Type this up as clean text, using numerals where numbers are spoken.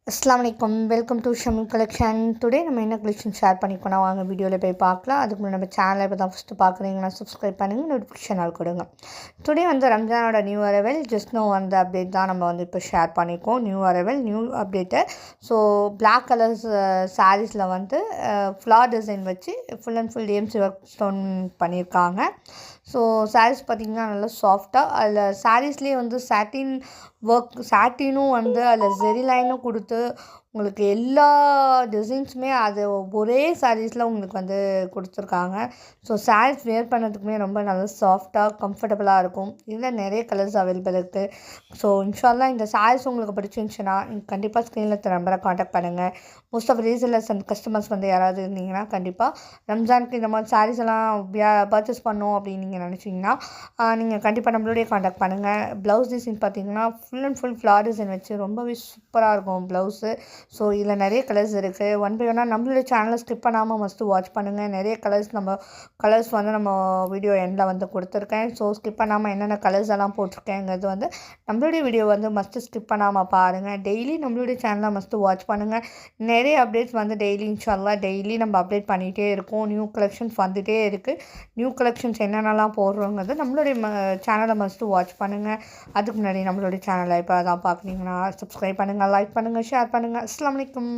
அஸ்ஸலாமு அலைக்கும் welcome to Shami collection. Today நம்ம என்ன கலெக்ஷன் ஷேர் பண்ணிக்கணும் வாங்க வீடியோவில் போய் பார்க்கலாம். அதுக்கு முன்னாடி நம்ம சேனலை இப்போ தான் ஃபஸ்ட்டு பார்க்குறீங்கன்னா சப்ஸ்கிரைப் பண்ணுங்கள், நோட்டிஃபிகேஷன் ஆல் கொடுங்க. டுடே ரம்ஜானோட new arrival just now update தான் நம்ம இப்போ ஷேர் பண்ணியிருக்கோம். New arrival new update. So black colours சாரீஸில் ஃப்ளார் டிசைன் வச்சு full and full TMC work stone பண்ணியிருக்காங்க. ஸோ சாரீஸ் பார்த்திங்கன்னா நல்லா சாஃப்டாக, அதில் சாரீஸ்லேயே சாட்டின் ஒர்க், சாட்டினும் அதில் ஜெரி லைனும் கொடுத்து உங்களுக்கு எல்லா டிசைன்ஸுமே அது ஒரே சாரீஸில் உங்களுக்கு கொடுத்துருக்காங்க. ஸோ சாரீஸ் வேர் பண்ணுறதுக்குமே ரொம்ப நல்லா சாஃப்டாக கம்ஃபர்டபுளாக இருக்கும். இதில் நிறைய கலர்ஸ் அவைலபிள் இருக்குது. ஸோ இன்ஷால்லா இந்த சாரீஸ் உங்களுக்கு பிடிச்சிருந்துச்சுன்னா கண்டிப்பாக ஸ்க்ரீனில் நம்பரை காண்டாக்ட் பண்ணுங்கள். Most of resellers and customers யாராவது இருந்தீங்கன்னா கண்டிப்பாக ரம்ஜானுக்கு இந்த மாதிரி சாரீஸ் எல்லாம் பர்ச்சேஸ் பண்ணோம் அப்படின்னு நீங்கள் நினச்சிங்கன்னா நீங்கள் கண்டிப்பாக நம்மளுடைய காண்டாக்ட் பண்ணுங்கள். ப்ளவுஸ் டிசைன் பார்த்தீங்கன்னா full and full floral design வச்சு ரொம்பவே சூப்பராக இருக்கும் ப்ளவுஸு. ஸோ இதில் நிறைய கலர்ஸ் இருக்குது. ஒன் பை ஒன்னாக நம்மளுடைய சேனலை ஸ்கிப் பண்ணாமல் மஸ்ட்டு வாட்ச் பண்ணுங்கள். நிறைய கலர்ஸ் நம்ம வீடியோ எண்டில் கொடுத்துருக்கேன். ஸோ ஸ்கிப் பண்ணாமல் என்னென்ன கலர்ஸ் எல்லாம் போட்டிருக்கேங்கிறது நம்மளுடைய வீடியோ மஸ்ட்டு ஸ்கிப் பண்ணாமல் பாருங்கள். டெய்லி நம்மளுடைய சேனலை மஸ்ட்டு வாட்ச் பண்ணுங்கள். நிறைய அப்டேட்ஸ் டெய்லி இன்ஷால்லா டெய்லி நம்ம அப்டேட் பண்ணிகிட்டே இருக்கோம். நியூ கலெக்ஷன்ஸ் வந்துகிட்டே இருக்குது. நியூ கலெக்ஷன்ஸ் என்னென்னலாம் போடுறோங்கிறது நம்மளுடைய சேனலை மஸ்ட்டு வாட்ச் பண்ணுங்கள். அதுக்கு முன்னாடி நம்மளுடைய சேனலை இப்போ அதான் பார்க்குறீங்கன்னா சப்ஸ்கிரைப் பண்ணுங்கள், லைக் பண்ணுங்கள், ஷேர் பண்ணுங்கள். அஸ்ஸலாமு அலைக்கும்.